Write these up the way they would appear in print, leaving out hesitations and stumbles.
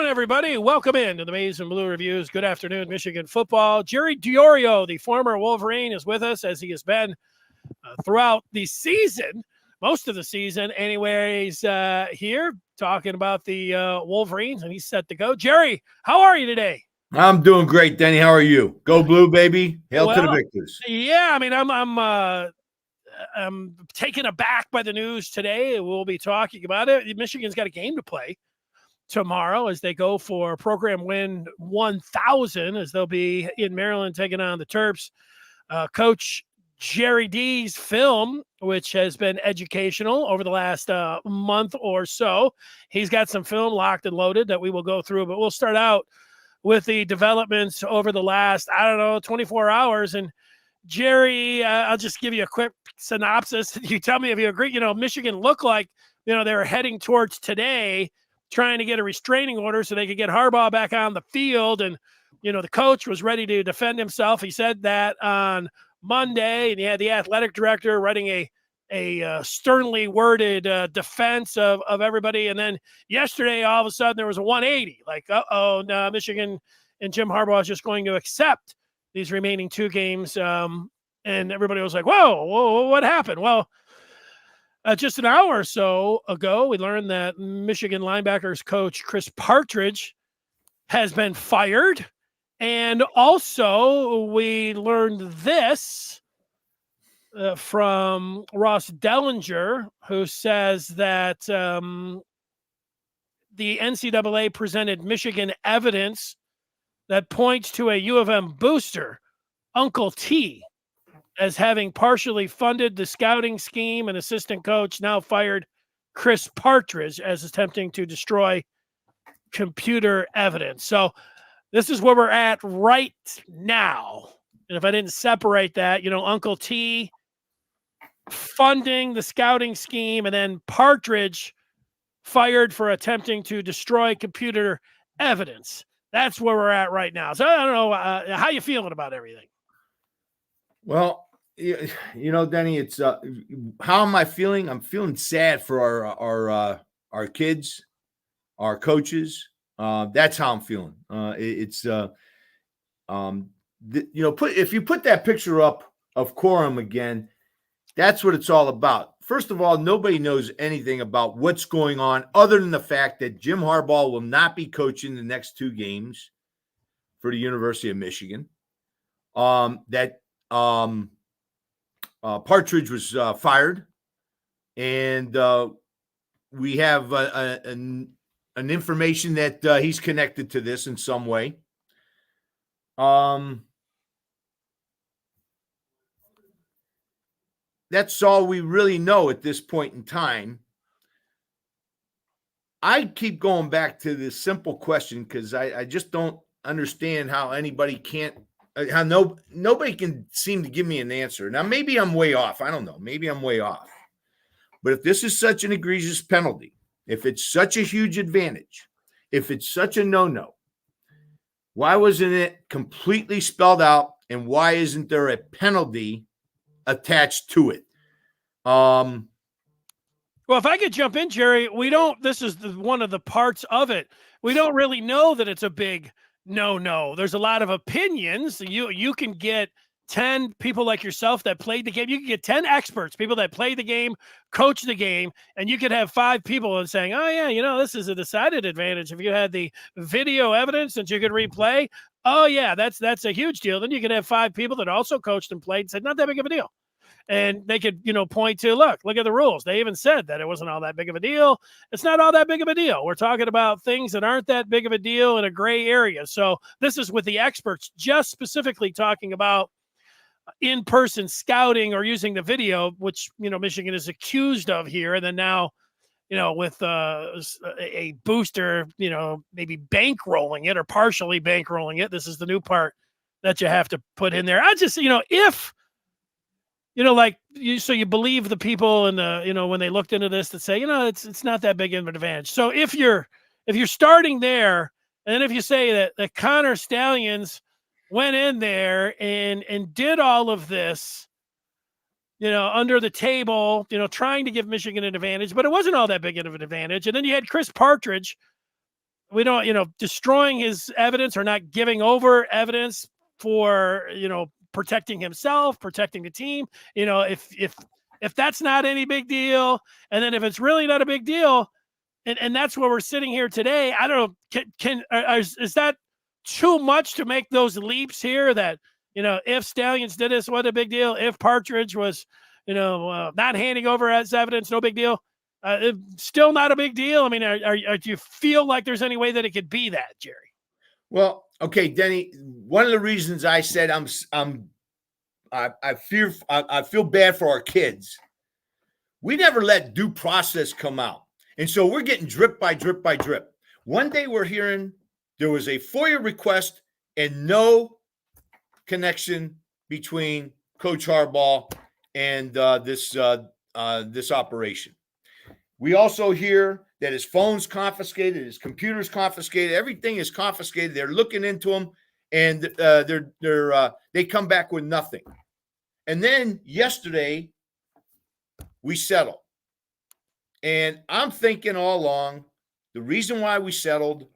on, everybody? Welcome in to the Maize and Blue Reviews. Good afternoon, Michigan football. Jerry Diorio, the former Wolverine, is with us as he has been throughout the season, most of the season. Anyway, he's here talking about the Wolverines, and he's set to go. Jerry, how are you today? I'm doing great, Denny. How are you? Go Blue, baby. Hail to the victors. Yeah, I mean, I'm taken aback by the news today. We'll be talking about it. Michigan's got a game to play tomorrow as they go for program win 1,000, as they'll be in Maryland taking on the Terps. Coach Jerry D's film, which has been educational over the last month or so. He's got some film locked and loaded that we will go through, but we'll start out with the developments over the last, 24 hours. And Jerry, I'll just give you a quick synopsis. You tell me if you agree. Michigan looked like, they were heading towards today, trying to get a restraining order so they could get Harbaugh back on the field. And, the coach was ready to defend himself. He said that on Monday, and he had the athletic director writing a sternly worded defense of everybody. And then yesterday, all of a sudden, there was a 180. Like, no, Michigan and Jim Harbaugh is just going to accept these remaining two games. And everybody was like, whoa, what happened? Well, just an hour or so ago, we learned that Michigan linebackers coach Chris Partridge has been fired. And also, we learned this from Ross Dellinger, who says that the NCAA presented Michigan evidence that points to a U of M booster, Uncle T, as having partially funded the scouting scheme, and assistant coach now fired Chris Partridge as attempting to destroy computer evidence. So this is where we're at right now. And if I didn't separate that, Uncle T funding the scouting scheme, and then Partridge fired for attempting to destroy computer evidence. That's where we're at right now. So I don't know how you feeling about everything. Well, Denny, it's how am I feeling? I'm feeling sad for our kids, our coaches. That's how I'm feeling. If you put that picture up of Corum again, that's what it's all about. First of all, nobody knows anything about what's going on other than the fact that Jim Harbaugh will not be coaching the next two games for the University of Michigan. Partridge was fired, and we have an information that he's connected to this in some way. That's all we really know at this point in time. I keep going back to this simple question because I just don't understand how nobody can seem to give me an answer. Now, maybe I'm way off. I don't know. Maybe I'm way off. But if this is such an egregious penalty, if it's such a huge advantage, if it's such a no-no, why wasn't it completely spelled out, and why isn't there a penalty attached to it? Well, if I could jump in, Jerry, this is one of the parts of it. We don't really know that it's a big no. There's a lot of opinions. You can get 10 people like yourself that played the game. You can get 10 experts, people that play the game, coach the game, and you could have 5 people and saying, oh, yeah, this is a decided advantage. If you had the video evidence that you could replay, oh, yeah, that's a huge deal. Then you could have 5 people that also coached and played and said, not that big of a deal. And they could, point to, look at the rules. They even said that it wasn't all that big of a deal. It's not all that big of a deal. We're talking about things that aren't that big of a deal in a gray area. So this is with the experts just specifically talking about in-person scouting or using the video, which, Michigan is accused of here. And then now, with a booster, maybe bankrolling it or partially bankrolling it. This is the new part that you have to put in there. I just, if, so you believe the people and when they looked into this that say, it's not that big of an advantage. So if you're starting there, and then if you say that the Connor Stallions went in there and did all of this, under the table, trying to give Michigan an advantage, but it wasn't all that big of an advantage. And then you had Chris Partridge, we don't, destroying his evidence or not giving over evidence for, protecting himself, protecting the team. If that's not any big deal, and then if it's really not a big deal, and that's where we're sitting here today, I don't know, is that too much to make those leaps here that, if Stallions did this, what a big deal. If Partridge was, not handing over as evidence, no big deal. Still not a big deal. I mean, do you feel like there's any way that it could be that, Jerry? Well, okay, Denny. One of the reasons I said I feel bad for our kids. We never let due process come out, and so we're getting drip by drip by drip. One day we're hearing there was a FOIA request and no connection between Coach Harbaugh and this operation. We also hear that his phone's confiscated, his computer's confiscated, everything is confiscated. They're looking into him, and they come back with nothing. And then yesterday, we settle. And I'm thinking all along, the reason why we settled,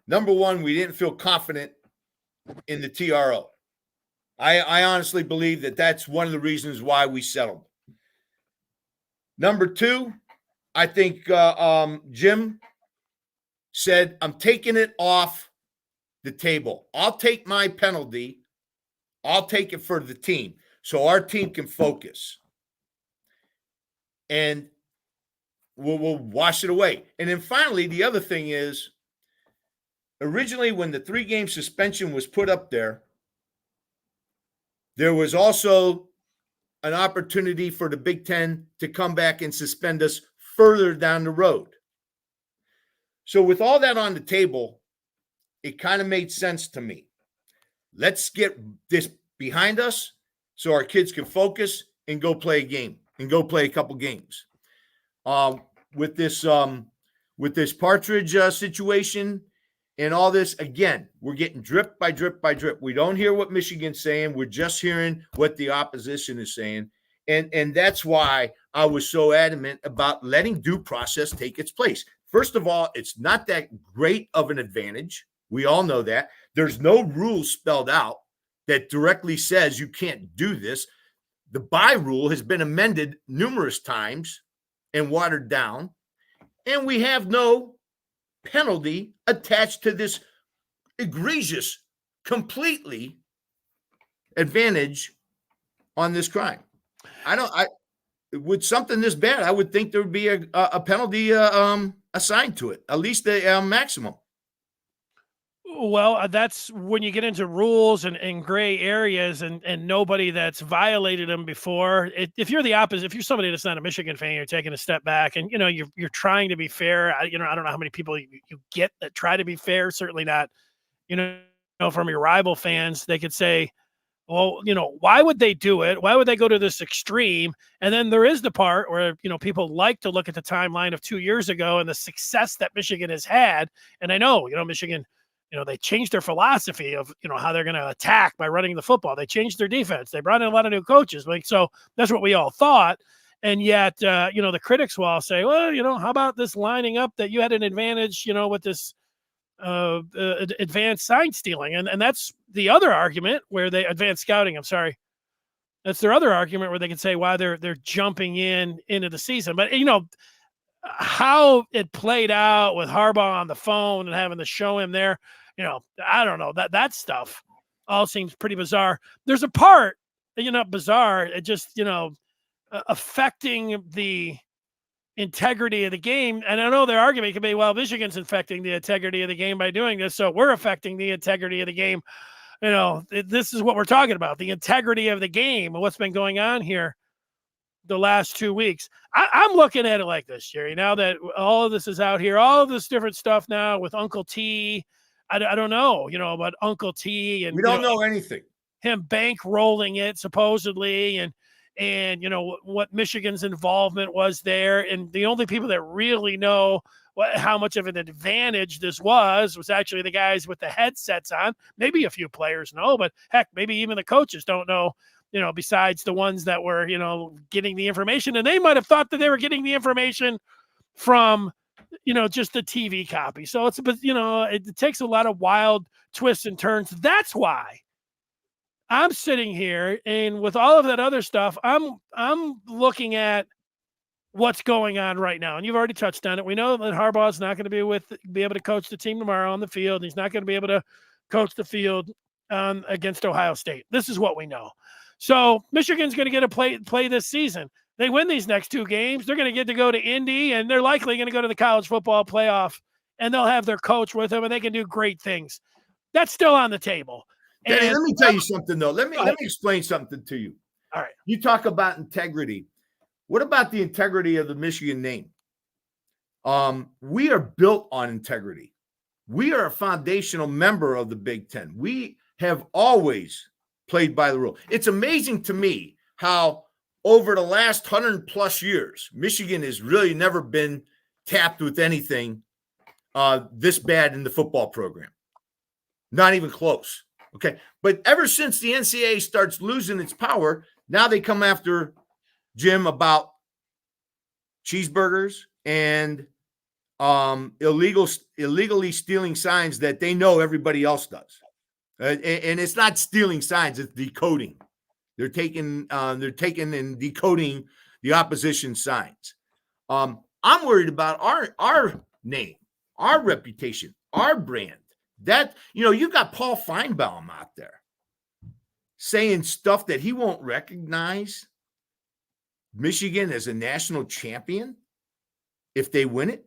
number one, we didn't feel confident in the TRO. I honestly believe that that's one of the reasons why we settled. Number two, I think Jim said, I'm taking it off the table. I'll take my penalty. I'll take it for the team so our team can focus. And we'll wash it away. And then finally, the other thing is, originally when the 3-game suspension was put up there was also an opportunity for the Big Ten to come back and suspend us further down the road. So with all that on the table, it kind of made sense to me. Let's get this behind us so our kids can focus and go play a game and go play a couple games. With this Partridge situation and all this, again, we're getting drip by drip by drip. We don't hear what Michigan's saying. We're just hearing what the opposition is saying. And that's why I was so adamant about letting due process take its place. First of all, it's not that great of an advantage. We all know that. There's no rule spelled out that directly says you can't do this. The bye rule has been amended numerous times and watered down. And we have no penalty attached to this egregious, completely advantage on this crime. With something this bad, I would think there would be a penalty assigned to it, at least a maximum. Well, that's when you get into rules and gray areas and nobody that's violated them before. If you're the opposite, if you're somebody that's not a Michigan fan, you're taking a step back and, you're trying to be fair. I don't know how many people you get that try to be fair. Certainly not, from your rival fans. They could say, well, why would they do it? Why would they go to this extreme? And then there is the part where, people like to look at the timeline of 2 years ago and the success that Michigan has had. And I know, Michigan, they changed their philosophy of, how they're going to attack by running the football. They changed their defense. They brought in a lot of new coaches. So that's what we all thought. And yet, the critics will all say, well, how about this lining up that you had an advantage, with this advanced sign stealing? And that's the other argument where they advanced scouting. I'm sorry. That's their other argument where they can say why they're jumping into the season. But, how it played out with Harbaugh on the phone and having to show him there, I don't know, that stuff all seems pretty bizarre. There's a part, bizarre, it just, affecting the integrity of the game. And I know their argument could be, well, Michigan's affecting the integrity of the game by doing this, so we're affecting the integrity of the game. This is what we're talking about, the integrity of the game and what's been going on here the last 2 weeks. I'm looking at it like this, Jerry. Now that all of this is out here, all of this different stuff now with Uncle T, I don't know, about Uncle T, and we don't know anything. Him bankrolling it supposedly, and what Michigan's involvement was there, and the only people that really know how much of an advantage this was actually the guys with the headsets on. Maybe a few players know, but heck, maybe even the coaches don't know. Besides the ones that were, getting the information, and they might have thought that they were getting the information from just the TV copy. So but it takes a lot of wild twists and turns. That's why I'm sitting here, and with all of that other stuff, I'm looking at what's going on right now. And you've already touched on it. We know that Harbaugh's not going to be able to coach the team tomorrow on the field. He's not going to be able to coach the field against Ohio State. This is what we know. So Michigan's going to get a play this season. They win these next 2 games, they're going to get to go to Indy, and they're likely going to go to the college football playoff, and they'll have their coach with them, and they can do great things. That's still on the table. Danny, let me tell you something, though. Let me explain something to you. All right. You talk about integrity. What about the integrity of the Michigan name? We are built on integrity. We are a foundational member of the Big Ten. We have always played by the rule. It's amazing to me how over the last 100+ years, Michigan has really never been tapped with anything this bad in the football program. Not even close. Okay. But ever since the NCAA starts losing its power, now they come after Jim about cheeseburgers and illegally stealing signs that they know everybody else does. And it's not stealing signs, it's decoding. They're taking and decoding the opposition signs. I'm worried about our name, our reputation, our brand. That, you've got Paul Feinbaum out there saying stuff that he won't recognize Michigan as a national champion if they win it.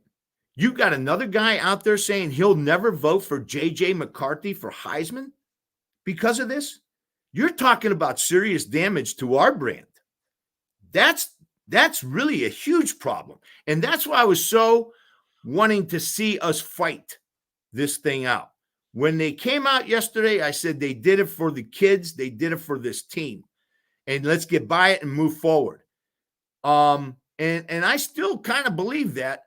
You've got another guy out there saying he'll never vote for J.J. McCarthy for Heisman because of this. You're talking about serious damage to our brand. That's really a huge problem. And that's why I was so wanting to see us fight this thing out. When they came out yesterday, I said they did it for the kids. They did it for this team. And let's get by it and move forward. And I still kind of believe that.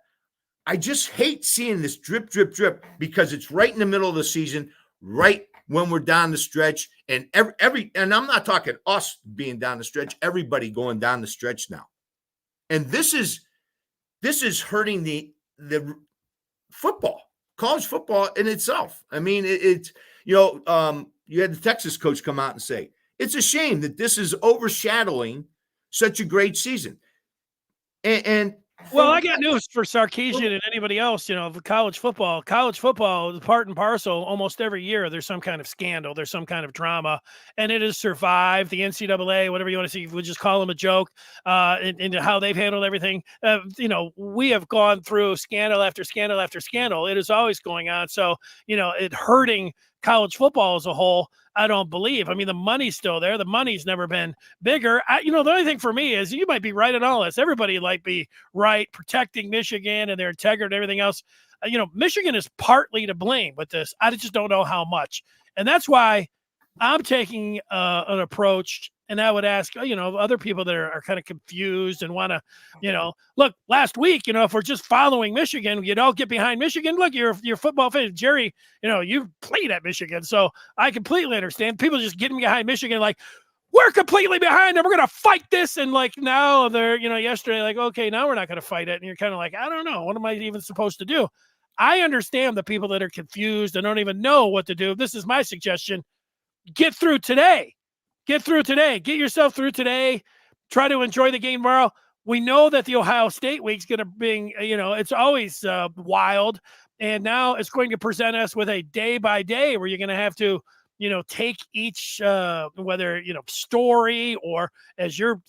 I just hate seeing this drip, drip, drip because it's right in the middle of the season, right when we're down the stretch. And and I'm not talking us being down the stretch, everybody going down the stretch now. And this is hurting the football, college football in itself. I mean, you had the Texas coach come out and say, it's a shame that this is overshadowing such a great season. And well, I got news for Sarkisian and anybody else, college football, part and parcel, almost every year, there's some kind of scandal, there's some kind of drama, and it has survived. The NCAA, whatever you want to see, we'll just call them a joke, into how they've handled everything. We have gone through scandal after scandal after scandal. It is always going on. So, it hurting college football as a whole, I don't believe. I mean, the money's still there. The money's never been bigger. The only thing for me is you might be right in all this. Everybody might be right, protecting Michigan and their integrity and everything else. Michigan is partly to blame with this. I just don't know how much. And that's why I'm taking an approach, and I would ask, other people that are kind of confused and want to, look, last week, if we're just following Michigan, you'd all get behind Michigan. Look, you're football fan. Jerry, you played at Michigan. So I completely understand people just getting behind Michigan, like, we're completely behind them. We're going to fight this. And like now they're, yesterday, like, okay, now we're not going to fight it. And you're kind of like, I don't know. What am I even supposed to do? I understand the people that are confused and don't even know what to do. This is my suggestion. Get through today. Get yourself through today. Try to enjoy the game tomorrow. We know that the Ohio State week's going to bring, it's always wild. And now it's going to present us with a day by day where you're going to have to, take each, whether, story or as you're,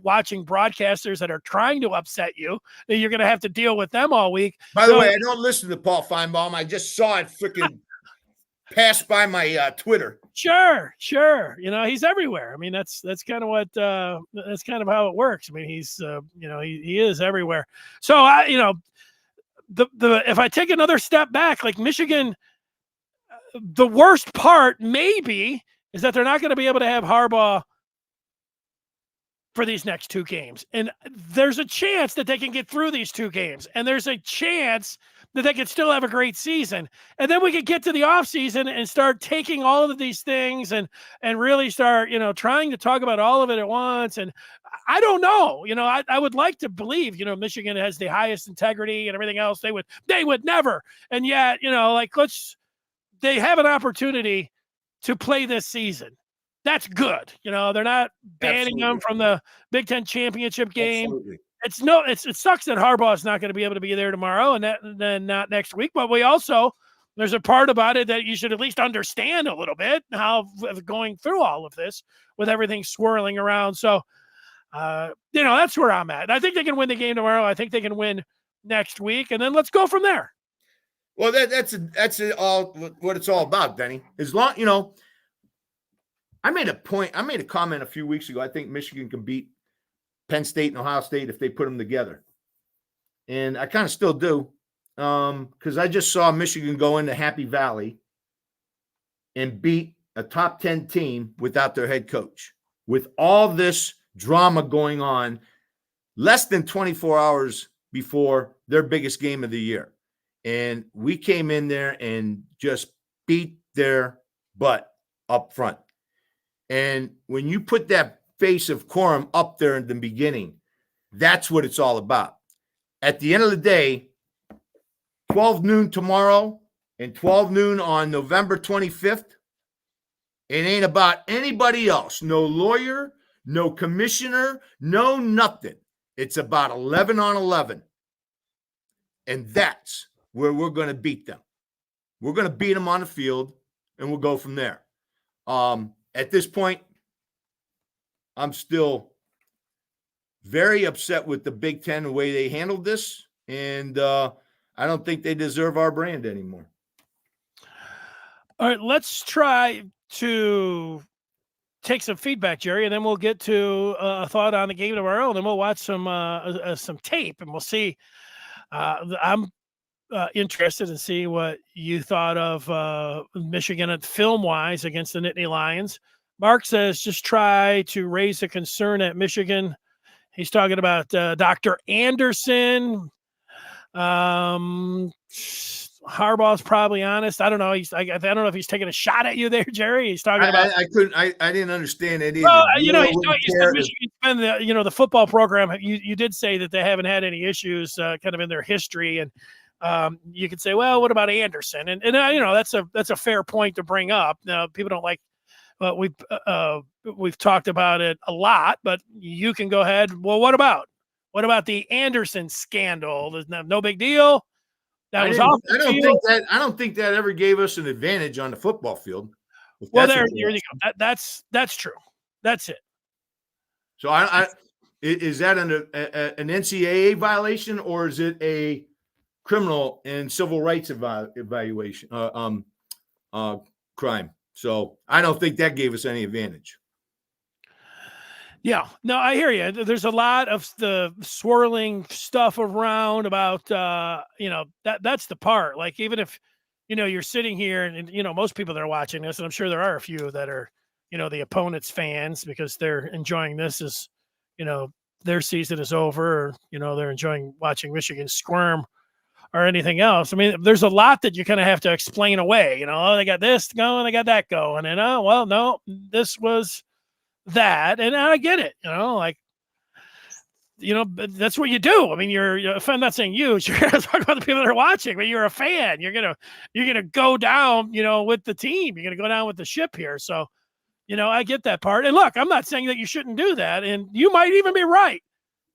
watching broadcasters that are trying to upset you, you're going to have to deal with them all week. By the way, I don't listen to Paul Feinbaum. I just saw it freaking pass by my Twitter. Sure. He's everywhere. I mean, that's kind of what, that's kind of how it works. I mean, he's, he is everywhere. So if I take another step back, like Michigan, the worst part maybe is that they're not going to be able to have Harbaugh for these next 2 games. And there's a chance that they can get through these 2 games. And there's a chance that they could still have a great season. And then we could get to the offseason and start taking all of these things and really start, trying to talk about all of it at once. And I don't know, I would like to believe, Michigan has the highest integrity and everything else. They would never. And yet, they have an opportunity to play this season. That's good. They're not banning them from the Big Ten championship game. Absolutely. It sucks that Harbaugh is not going to be able to be there tomorrow and then not next week. But there's a part about it that you should at least understand a little bit how going through all of this with everything swirling around. So, that's where I'm at. I think they can win the game tomorrow. I think they can win next week, and then let's go from there. Well, that's all what it's all about, Denny. As long, I made a comment a few weeks ago. I think Michigan can beat Penn State and Ohio State if they put them together. And I kind of still do, because I just saw Michigan go into Happy Valley and beat a top 10 team without their head coach. With all this drama going on less than 24 hours before their biggest game of the year. And we came in there and just beat their butt up front. And when you put that face of Corum up there in the beginning, that's what it's all about. At the end of the day, 12 noon tomorrow and 12 noon on November 25th, it ain't about anybody else. No lawyer, no commissioner, no nothing. It's about 11 on 11. And that's where we're going to beat them. We're going to beat them on the field, and we'll go from there. At this point, I'm still very upset with the Big Ten, the way they handled this, and I don't think they deserve our brand anymore. All right, let's try to take some feedback, Jerry, and then we'll get to a thought on the game tomorrow, and then we'll watch some tape, and we'll see. I'm interested in seeing what you thought of Michigan film-wise against the Nittany Lions. Mark says just try to raise a concern at Michigan. He's talking about Dr. Anderson. Harbaugh's probably honest. I don't know. I don't know if he's taking a shot at you there, Jerry. He's talking about. I didn't understand it either. Well, you said Michigan's been the football program. You did say that they haven't had any issues kind of in their history, and you could say, well, what about Anderson? And that's a fair point to bring up. Now, people don't like. We've talked about it a lot, but you can go ahead. Well, what about the Anderson scandal? There's no big deal. That was off. I don't think that ever gave us an advantage on the football field. Well, there you go. That's true. That's it. So is that an NCAA violation, or is it a criminal and civil rights evaluation crime? So I don't think that gave us any advantage. Yeah, no, I hear you. There's a lot of the swirling stuff around about, that's the part. Like, even if, you're sitting here and, most people that are watching this, and I'm sure there are a few that are, the opponent's fans because they're enjoying this as, their season is over, or, they're enjoying watching Michigan squirm or anything else. I mean, there's a lot that you kind of have to explain away, they got this going, they got that going. And, no, this was that. And I get it, that's what you do. I mean, I'm not saying you're going to talk about the people that are watching, but you're a fan. You're going to go down, with the team. You're going to go down with the ship here. So, I get that part. And look, I'm not saying that you shouldn't do that. And you might even be right.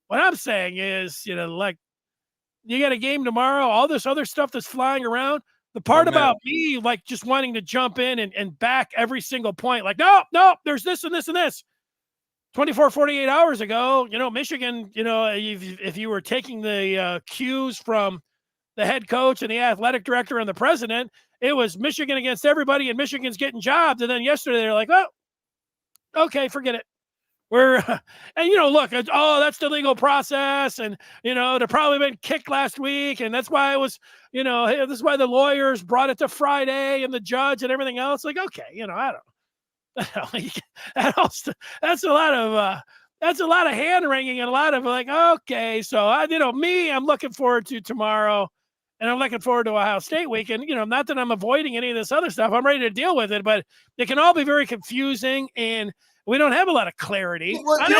What I'm saying is, you got a game tomorrow, all this other stuff that's flying around. The part about me, just wanting to jump in and back every single point, no, there's this and this and this. 48 hours ago, Michigan, if you were taking the cues from the head coach and the athletic director and the president, it was Michigan against everybody and Michigan's getting jobs. And then yesterday they're like, oh, okay, forget it. Look, that's the legal process. And, they've probably been kicked last week. And that's why it was, this is why the lawyers brought it to Friday and the judge and everything else. Like, okay, I don't that's a lot of hand wringing and a lot of okay. So I'm looking forward to tomorrow And I'm looking forward to Ohio State week. And, not that I'm avoiding any of this other stuff. I'm ready to deal with it, but it can all be very confusing, and we don't have a lot of clarity. Well, you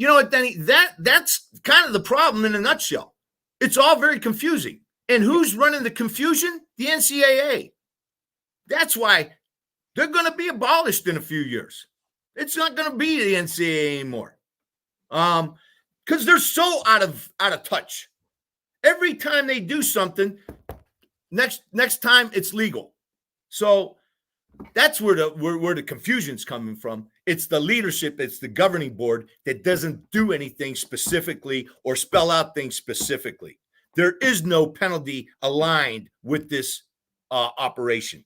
know what, Denny? That's kind of the problem in a nutshell. It's all very confusing. And who's running the confusion? The NCAA. That's why they're going to be abolished in a few years. It's not going to be the NCAA anymore. Because they're so out of touch. Every time they do something, next time it's legal. So that's where the confusion's coming from. It's the leadership, it's the governing board that doesn't do anything specifically or spell out things specifically. There is no penalty aligned with this operation.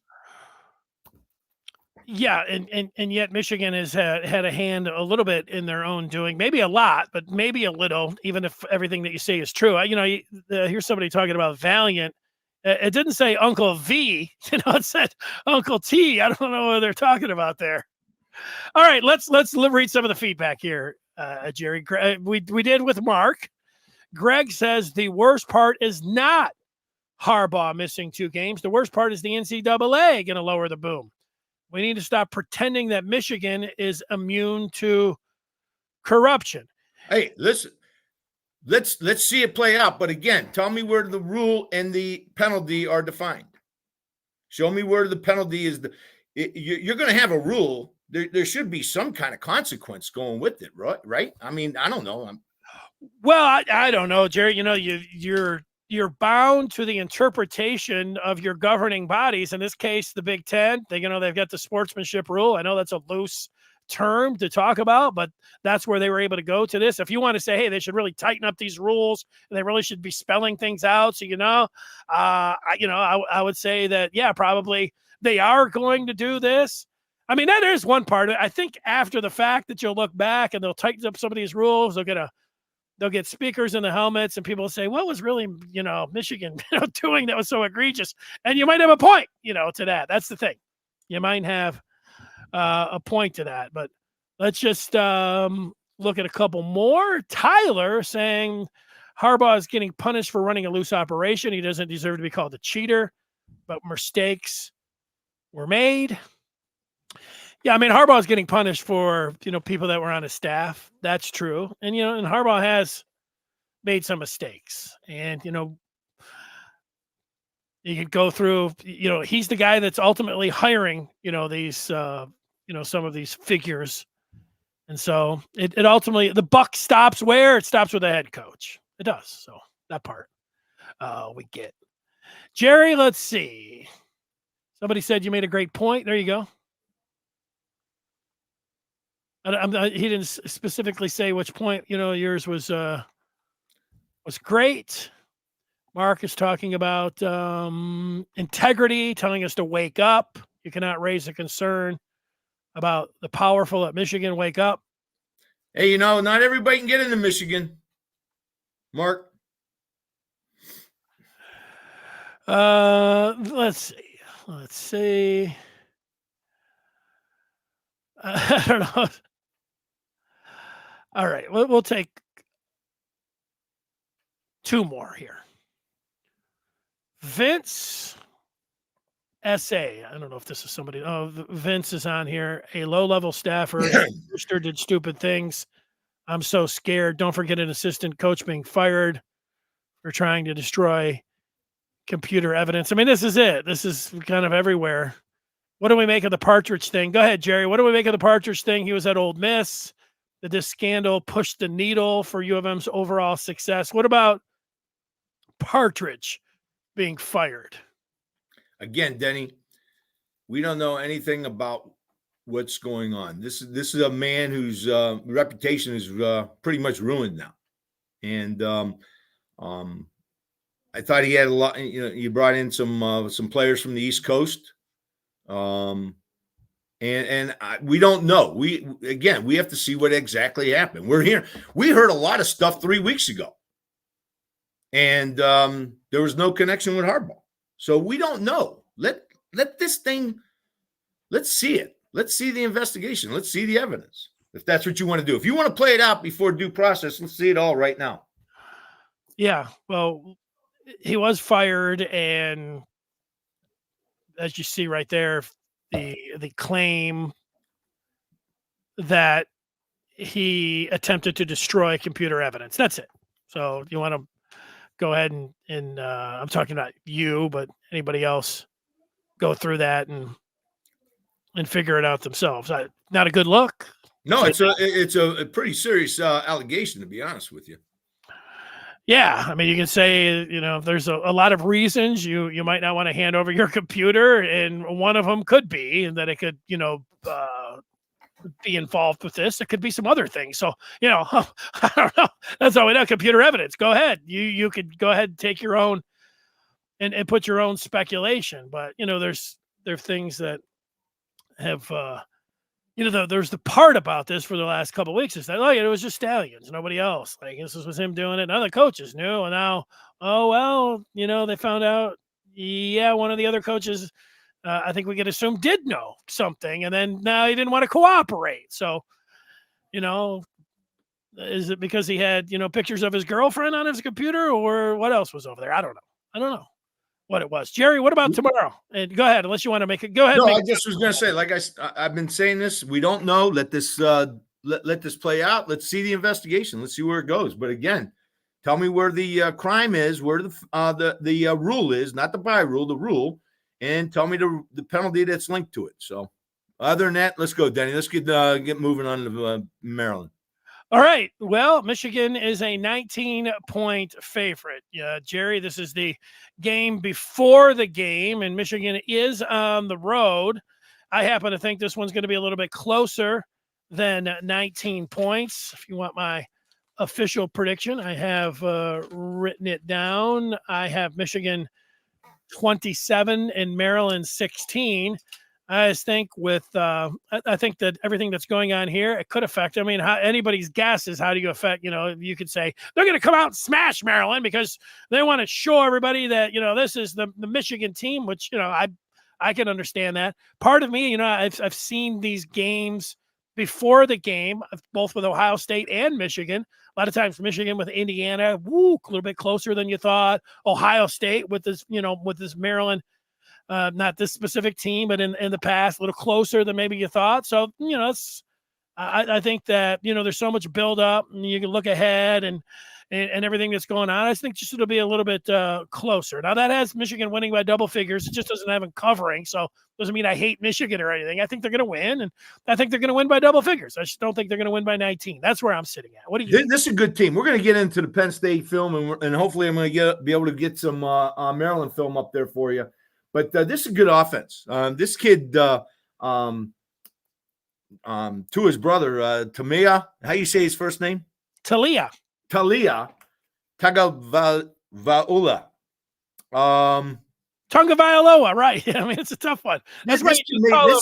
Yeah, and yet Michigan has had a hand a little bit in their own doing, maybe a lot, but maybe a little, even if everything that you say is true. Here's somebody talking about Valiant. It didn't say Uncle V, it said Uncle T. I don't know what they're talking about there. All right, let's read some of the feedback here, Jerry. We did with Mark. Greg says the worst part is not Harbaugh missing 2 games. The worst part is the NCAA going to lower the boom. We need to stop pretending that Michigan is immune to corruption. Hey, listen, let's see it play out. But again, tell me where the rule and the penalty are defined. Show me where the penalty is. You're going to have a rule. There should be some kind of consequence going with it, right? I mean, I don't know. Well, I don't know, Jerry. You're bound to the interpretation of your governing bodies. In this case, the Big Ten. They've got the sportsmanship rule. I know that's a loose term to talk about, but that's where they were able to go to this. If you want to say, hey, they should really tighten up these rules and they really should be spelling things out. So, I would say that, yeah, probably they are going to do this. I mean, that is one part of it. I think after the fact that you'll look back and they'll tighten up some of these rules, they'll get speakers in the helmets and people will say, what was really, Michigan doing that was so egregious? And you might have a point, to that. That's the thing. You might have a point to that, but let's just look at a couple more. Tyler saying Harbaugh is getting punished for running a loose operation. He doesn't deserve to be called a cheater, but mistakes were made. Yeah, I mean, Harbaugh is getting punished for, people that were on his staff. That's true. And, and Harbaugh has made some mistakes. And, you could go through, he's the guy that's ultimately hiring, these, some of these figures. And so it ultimately, the buck stops where? It stops with the head coach. It does. So that part we get. Jerry, let's see. Somebody said you made a great point. There you go. He didn't specifically say which point, yours was great. Mark is talking about integrity, telling us to wake up. You cannot raise a concern about the powerful at Michigan. Wake up. Hey, not everybody can get into Michigan. Mark. Let's see. I don't know. All right, we'll take 2 more here. Vince S.A. I don't know if this is somebody. Oh, Vince is on here. A low-level staffer. Brewster did stupid things. I'm so scared. Don't forget an assistant coach being fired for trying to destroy computer evidence. I mean, this is it. This is kind of everywhere. What do we make of the Partridge thing? Go ahead, Jerry. What do we make of the Partridge thing? He was at Ole Miss. Did this scandal push the needle for U of M's overall success? What about Partridge being fired? Again, Denny, we don't know anything about what's going on. This is a man whose reputation is pretty much ruined now. And I thought he had a lot. You brought in some players from the East Coast. We don't know. We have to see what exactly happened. We heard a lot of stuff 3 weeks ago, and there was no connection with Harbaugh. So we don't know. Let this thing. Let's see it. Let's see the investigation. Let's see the evidence. If that's what you want to do. If you want to play it out before due process, let's see it all right now. Yeah. Well, he was fired, and as you see right there, the claim that he attempted to destroy computer evidence. That's it. So you want to go ahead and I'm talking about you, but anybody else go through that and figure it out themselves. Not a good look. No, it's a pretty serious allegation, to be honest with you. Yeah, I mean, you can say, there's a lot of reasons you might not want to hand over your computer, and one of them could be that it could, be involved with this. It could be some other things. So, I don't know. That's all we know. Computer evidence. Go ahead. You could go ahead and take your own and put your own speculation. But, there are things that have, there's the part about this for the last couple of weeks is that, it was just Stallions, nobody else. Like, this was him doing it. None of the coaches knew. And now, they found out, one of the other coaches, I think we could assume did know something. And then now he didn't want to cooperate. So, is it because he had, pictures of his girlfriend on his computer, or what else was over there? I don't know what it was. Jerry, what about tomorrow? And go ahead, unless you want to make it. Go ahead. No, I just was going to say, like I've been saying this, we don't know. Let this let this play out. Let's see the investigation. Let's see where it goes. But again, tell me where the crime is, where the rule is, not the by rule, the rule, and tell me the penalty that's linked to it. So, other than that, let's go, Denny. Let's get moving on to Maryland. All right. Well, Michigan is a 19-point favorite. Jerry, this is the game before the game, and Michigan is on the road. I happen to think this one's going to be a little bit closer than 19 points. If you want my official prediction, I have written it down. I have Michigan 27 and Maryland 16. I just think I think that everything that's going on here, it could affect. I mean, anybody's guess is how do you affect, you could say they're going to come out and smash Maryland because they want to show everybody that, this is the Michigan team, which, I can understand that. Part of me, I've seen these games before the game, both with Ohio State and Michigan. A lot of times Michigan with Indiana, a little bit closer than you thought. Ohio State with this Maryland, not this specific team, but in the past, a little closer than maybe you thought. So, I think that, there's so much buildup, and you can look ahead and everything that's going on. I think just it'll be a little bit closer. Now, that has Michigan winning by double figures. It just doesn't have them covering. So, doesn't mean I hate Michigan or anything. I think they're going to win, and I think they're going to win by double figures. I just don't think they're going to win by 19. That's where I'm sitting at. What do you think? This is a good team. We're going to get into the Penn State film, and hopefully I'm going to be able to get some Maryland film up there for you. But this is a good offense. This kid, to his brother, Tamia, how you say his first name? Talia Tagovailoa. Tagovailoa, right? I mean, it's a tough one. That's why you call him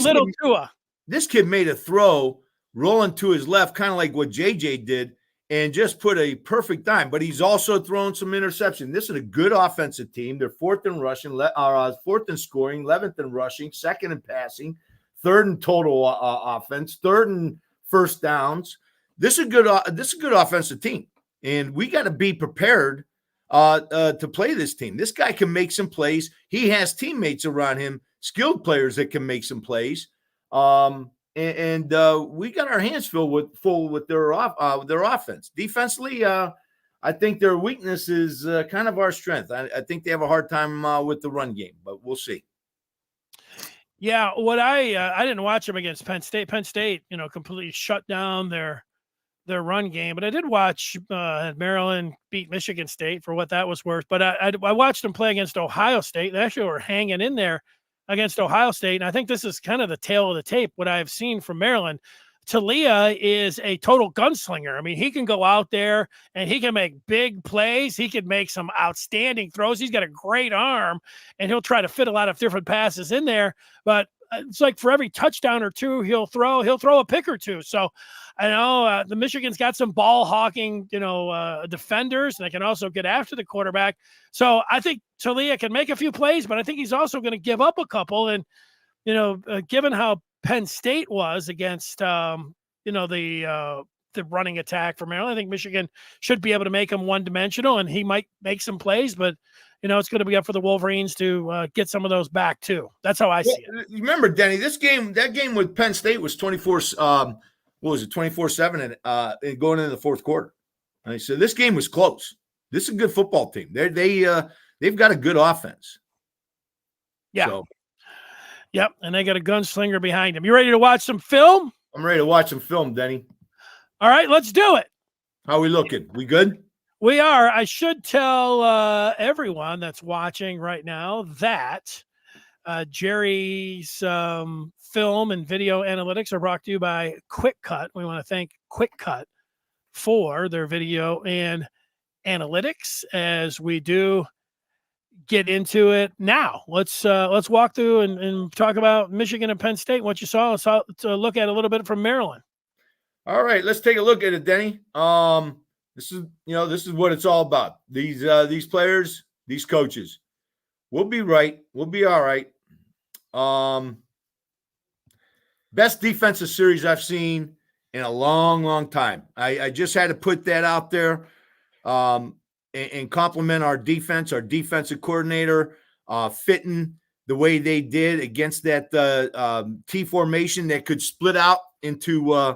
Little Tua. This kid made a throw rolling to his left, kind of like what JJ did, and just put a perfect dime. But he's also thrown some interception. This is a good offensive team. They're fourth in rushing, fourth in scoring, 11th in rushing, second in passing, third in total offense, third in first downs. This is a good offensive team, and we got to be prepared to play this team. This guy can make some plays. He has teammates around him, skilled players that can make some plays. And we got our hands full with their offense. Defensively, I think their weakness is kind of our strength. I think they have a hard time with the run game, but we'll see. Yeah, what I didn't watch them against Penn State. Penn State, completely shut down their run game, but I did watch Maryland beat Michigan State for what that was worth. But I watched them play against Ohio State. They actually were hanging in there against Ohio State. And I think this is kind of the tail of the tape, what I've seen from Maryland. Talia is a total gunslinger. I mean, he can go out there and he can make big plays. He can make some outstanding throws. He's got a great arm, and he'll try to fit a lot of different passes in there. But it's like for every touchdown or two he'll throw a pick or two. So I know the Michigan's got some ball hawking, defenders, and they can also get after the quarterback. So I think Talia can make a few plays, but I think he's also going to give up a couple. And, given how Penn State was against, the the running attack for Maryland. I think Michigan should be able to make him one-dimensional, and he might make some plays, but it's going to be up for the Wolverines to get some of those back too. That's how I see it. Remember, Denny, that game with Penn State was 24. What was it, 24-7, and going into the fourth quarter. Right? So this game was close. This is a good football team. They've got a good offense. Yeah. So. Yep, and they got a gunslinger behind him. You ready to watch some film? I'm ready to watch some film, Denny. All right, let's do it. How are we looking? We good? We are. I should tell everyone that's watching right now that Jerry's film and video analytics are brought to you by Quick Cut. We want to thank Quick Cut for their video and analytics as we do get into it now. Let's walk through and talk about Michigan and Penn State. What you saw. Let's look at a little bit from Maryland. All right, let's take a look at it, Denny. This is what it's all about. These players, these coaches. We'll be right. We'll be all right. Best defensive series I've seen in a long, long time. I just had to put that out there. And compliment our defense, our defensive coordinator, fitting the way they did against that T formation that could split out into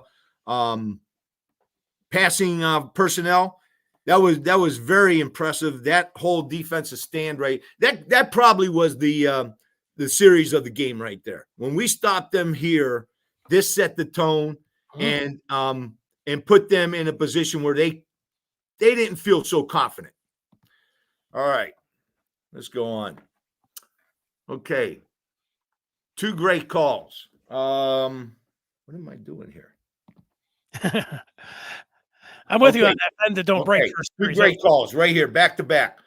passing personnel. That was very impressive. That whole defensive stand right. That probably was the series of the game right there. When we stopped them here, this set the tone and put them in a position where they didn't feel so confident. All right, let's go on. Okay, 2 great calls. What am I doing here? I'm with you on that. And don't break. 2 great calls right here, back to back.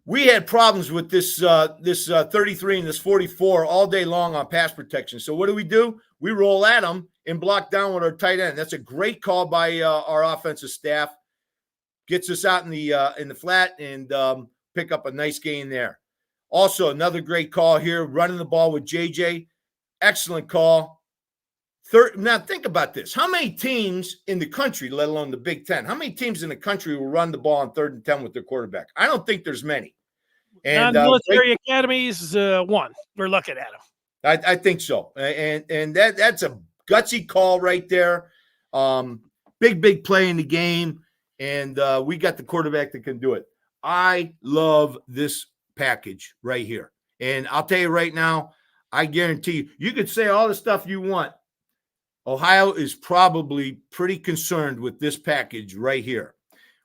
We had problems with this 33 and this 44 all day long on pass protection. So what do? We roll at them and block down with our tight end. That's a great call by our offensive staff. Gets us out in the flat and pick up a nice gain there. Also, another great call here, running the ball with JJ. Excellent call. Now, think about this. How many teams in the country, let alone the Big Ten, how many teams in the country will run the ball on 3rd and 10 with their quarterback? I don't think there's many. And military academies, one. We're looking at them. I think so. And that's a gutsy call right there. Big play in the game. And we got the quarterback that can do it. I love this package right here. And I'll tell you right now, I guarantee you could say all the stuff you want. Ohio is probably pretty concerned with this package right here.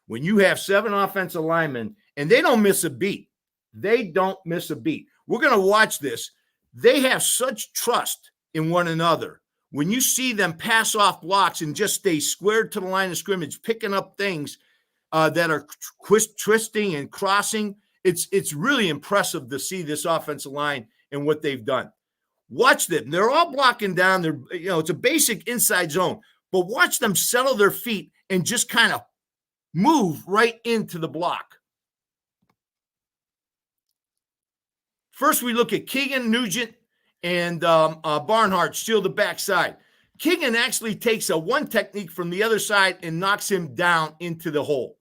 When you have 7 offensive linemen, and they don't miss a beat. They don't miss a beat. We're going to watch this. They have such trust in one another. When you see them pass off blocks and just stay squared to the line of scrimmage, picking up things that are twisting and crossing, it's really impressive to see this offensive line and what they've done. Watch them. They're all blocking down. It's a basic inside zone, but watch them settle their feet and just kind of move right into the block. First, we look at Keegan, Nugent, and Barnhart steal the backside. Keegan actually takes a one technique from the other side and knocks him down into the hole.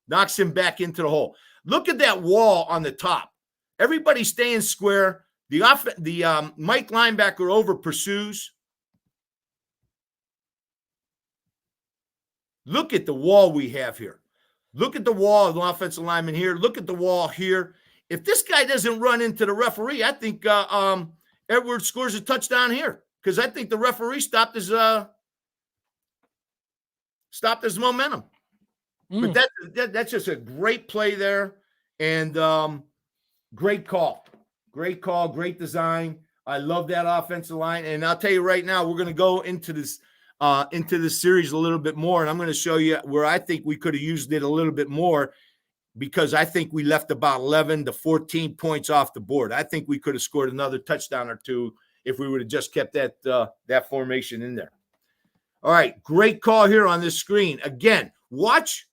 Knocks him back into the hole. Look at that wall on the top. Everybody staying square. The Mike linebacker over pursues. Look at the wall we have here. Look at the wall of the offensive lineman here. Look at the wall here. If this guy doesn't run into the referee, I think Edwards scores a touchdown here because I think the referee stopped his momentum. But that's just a great play there and great call. Great call, great design. I love that offensive line. And I'll tell you right now, we're going to go into this series a little bit more, and I'm going to show you where I think we could have used it a little bit more because I think we left about 11 to 14 points off the board. I think we could have scored another touchdown or two if we would have just kept that formation in there. All right, great call here on this screen. Again, watch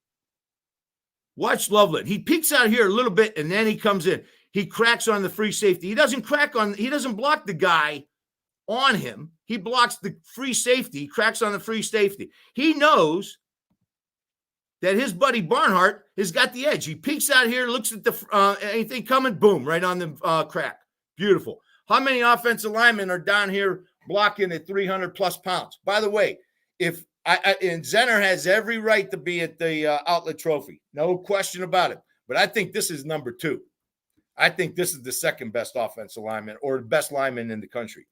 Loveland. He peeks out here a little bit, and then he comes in. He cracks on the free safety. He doesn't block the guy on him. He blocks the free safety. He cracks on the free safety. He knows that his buddy Barnhart has got the edge. He peeks out here, looks at the anything coming, boom, right on the crack. Beautiful. How many offensive linemen are down here blocking at 300 plus pounds? By the way, and Zenner has every right to be at the Outlet Trophy. No question about it. But I think this is number 2. I think this is the second best offensive lineman or the best lineman in the country.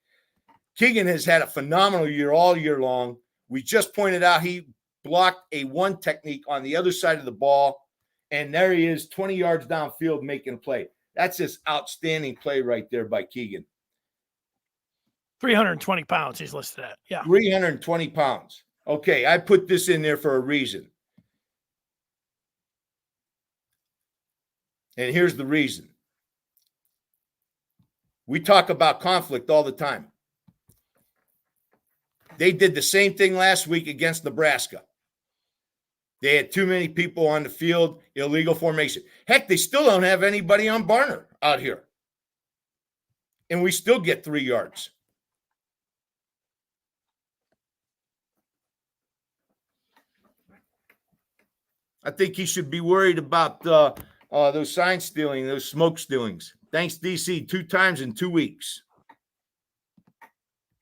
Keegan has had a phenomenal year all year long. We just pointed out he blocked a 1 technique on the other side of the ball, and there he is 20 yards downfield making a play. That's just outstanding play right there by Keegan. 320 pounds he's listed at. Yeah. 320 pounds. Okay, I put this in there for a reason. And here's the reason. We talk about conflict all the time. They did the same thing last week against Nebraska. They had too many people on the field, illegal formation. Heck, they still don't have anybody on Barner out here. And we still get 3 yards. I think he should be worried about those sign stealing, those smoke stealings. Thanks, DC, 2 times in 2 weeks.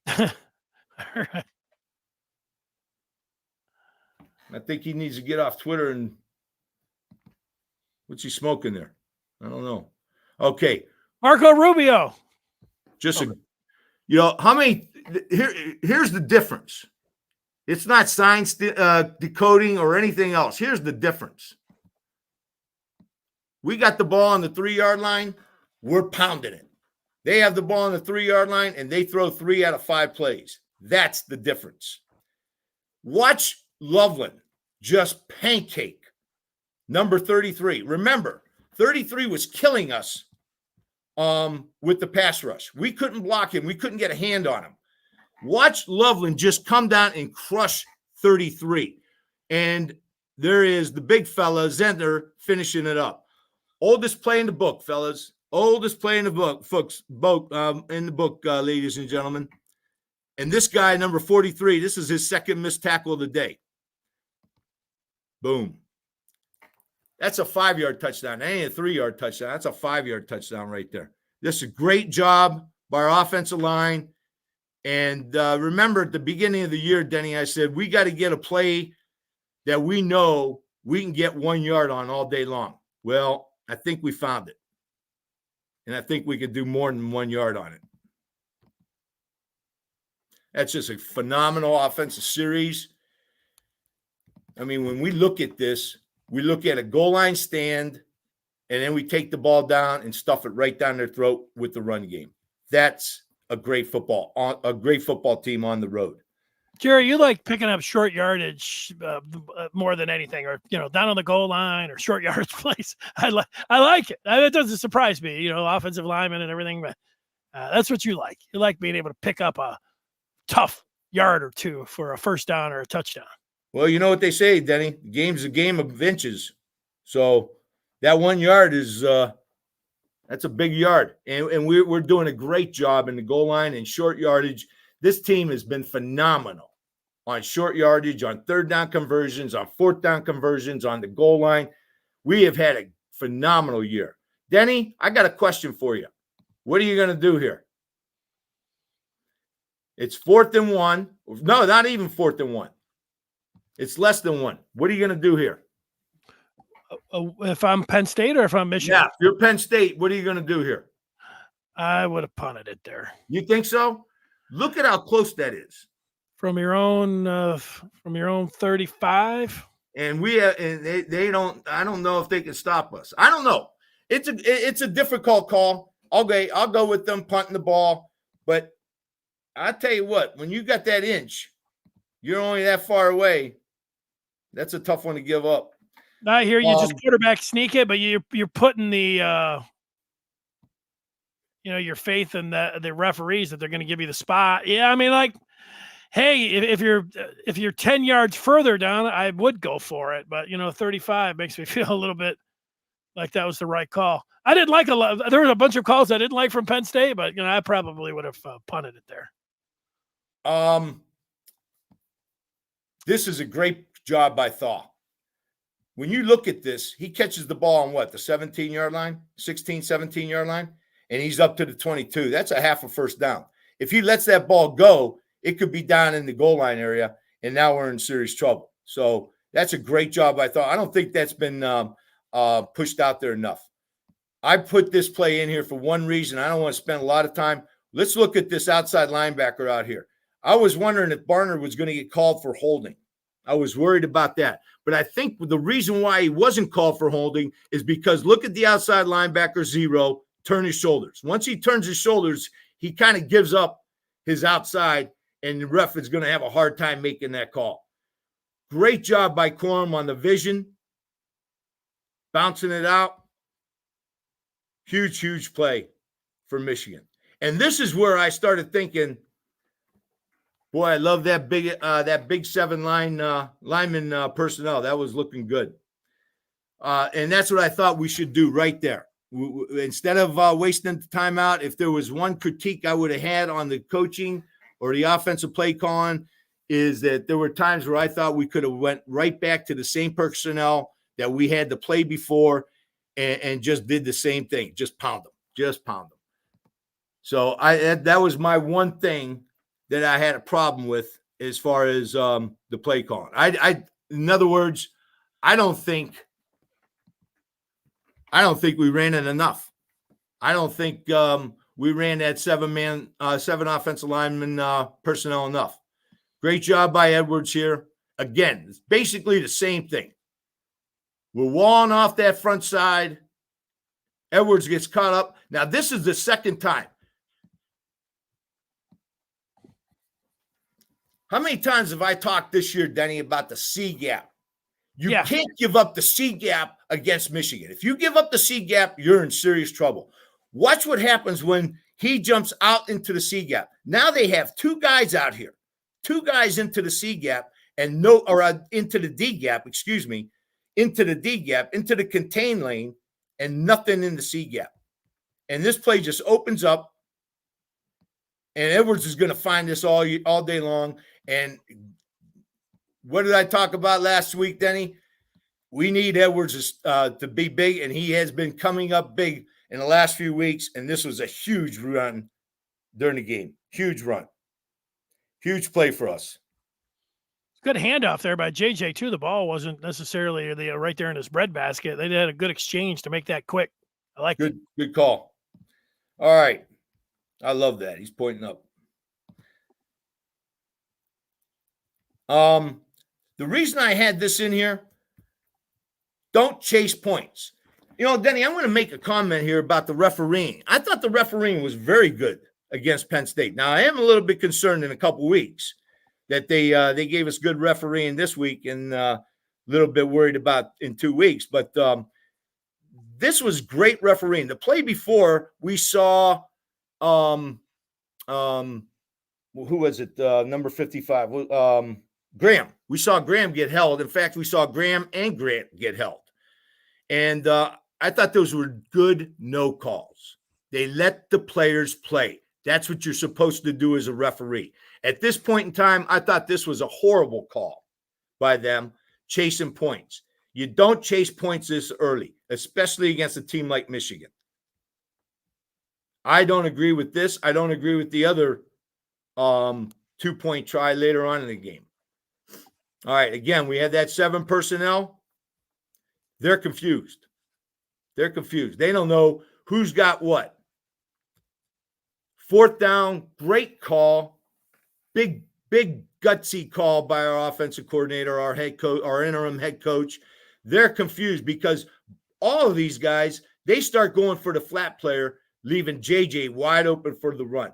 All right. I think he needs to get off Twitter and what's he smoking there? I don't know. Okay. Marco Rubio. How many here's the difference. It's not sign decoding or anything else. Here's the difference. We got the ball on the 3-yard line. We're pounding it. They have the ball on the 3-yard line, and they throw 3 out of 5 plays. That's the difference. Watch Loveland just pancake number 33. Remember, 33 was killing us with the pass rush. We couldn't block him. We couldn't get a hand on him. Watch Loveland just come down and crush 33. And there is the big fella, Zentner, finishing it up. Oldest play in the book, fellas. Oldest play in the book, folks. Ladies and gentlemen. And this guy, number 43, this is his second missed tackle of the day. Boom. That's a 5-yard touchdown. That ain't a 3-yard touchdown. That's a 5-yard touchdown right there. This is a great job by our offensive line. And remember, at the beginning of the year, Denny, I said, we got to get a play that we know we can get 1 yard on all day long. Well, I think we found it. And I think we could do more than 1 yard on it. That's just a phenomenal offensive series. I mean, when we look at this, we look at a goal line stand, and then we take the ball down and stuff it right down their throat with the run game. That's a great football team on the road. Jerry, you like picking up short yardage more than anything, or down on the goal line or short yardage plays. I like it. It doesn't surprise me, offensive linemen and everything, but that's what you like. You like being able to pick up a tough yard or two for a first down or a touchdown. Well, you know what they say, Denny. The game's a game of inches. So that 1 yard is that's a big yard. And we're doing a great job in the goal line and short yardage. This team has been phenomenal on short yardage, on 3rd down conversions, on 4th down conversions, on the goal line. We have had a phenomenal year. Denny, I got a question for you. What are you going to do here? It's 4th and 1. No, not even 4th and 1. It's less than 1. What are you going to do here? If I'm Penn State or if I'm Michigan? Yeah, if you're Penn State, what are you going to do here? I would have punted it there. You think so? Look at how close that is. From your own 35. And they don't. I don't know if they can stop us. I don't know. It's a difficult call. Okay, I'll go with them punting the ball. But I tell you what, when you got that inch, you're only that far away. That's a tough one to give up. I hear you just quarterback sneak it, but you're putting the your faith in the referees that they're going to give you the spot. Yeah, I mean, like, hey, if you're 10 yards further down, I would go for it, but 35 makes me feel a little bit like that was the right call. I didn't like a lot. There were a bunch of calls I didn't like from Penn State, but I probably would have punted it there. This is a great job by Thaw. when you look at this, he catches the ball on what, the 17-yard line, 16, 17-yard line, and he's up to the 22. That's a half a first down. If he lets that ball go, it could be down in the goal line area, and now we're in serious trouble. So that's a great job, I thought. I don't think that's been pushed out there enough. I put this play in here for one reason. I don't want to spend a lot of time. Let's look at this outside linebacker out here. I was wondering if Barner was going to get called for holding. I was worried about that. But I think the reason why he wasn't called for holding is because look at the outside linebacker, 0, turn his shoulders. Once he turns his shoulders, he kind of gives up his outside, and the ref is going to have a hard time making that call. Great job by Corum on the vision, bouncing it out. Huge, huge play for Michigan. And this is where I started thinking, boy, I love that big 7 lineman personnel. That was looking good. And that's what I thought we should do right there. Instead of wasting the time out, if there was one critique I would have had on the coaching or the offensive play calling, is that there were times where I thought we could have went right back to the same personnel that we had to play before and just did the same thing. Just pound them. So that was my one thing that I had a problem with as far as the play calling. In other words, I don't think we ran it enough. I don't think we ran that 7 offensive lineman personnel enough. Great job by Edwards here. Again, it's basically the same thing. We're walling off that front side. Edwards gets caught up. Now, this is the second time. How many times have I talked this year, Denny, about the C gap? You can't give up the C gap against Michigan. If you give up the C gap, you're in serious trouble. Watch what happens when he jumps out into the C gap. Now they have 2 guys out here, 2 guys into the C gap into the D gap, into the D gap, into the contain lane, and nothing in the C gap. And this play just opens up, and Edwards is going to find this all day long. And what did I talk about last week, Denny? We need Edwards to be big, and he has been coming up big in the last few weeks, and this was a huge run during the game. Huge run. Huge play for us. Good handoff there by JJ, too. The ball wasn't necessarily right there in his breadbasket. They had a good exchange to make that quick. I like it. Good call. All right. I love that. He's pointing up. The reason I had this in here, don't chase points. Denny, I'm going to make a comment here about the refereeing. I thought the refereeing was very good against Penn State. Now, I am a little bit concerned in a couple weeks that they gave us good refereeing this week, and a little bit worried about in 2 weeks. But this was great refereeing. The play before, we saw who was it? Number 55. Graham. We saw Graham get held. In fact, we saw Graham and Grant get held. And I thought those were good no calls. They let the players play. That's what you're supposed to do as a referee. At this point in time, I thought this was a horrible call by them, chasing points. You don't chase points this early, especially against a team like Michigan. I don't agree with this. I don't agree with the other 2-point try later on in the game. All right, again, we had that 7 personnel. They're confused. They don't know who's got what. 4th down, great call. Big gutsy call by our offensive coordinator, our head coach, our interim head coach. They're confused because all of these guys, they start going for the flat player, leaving JJ wide open for the run.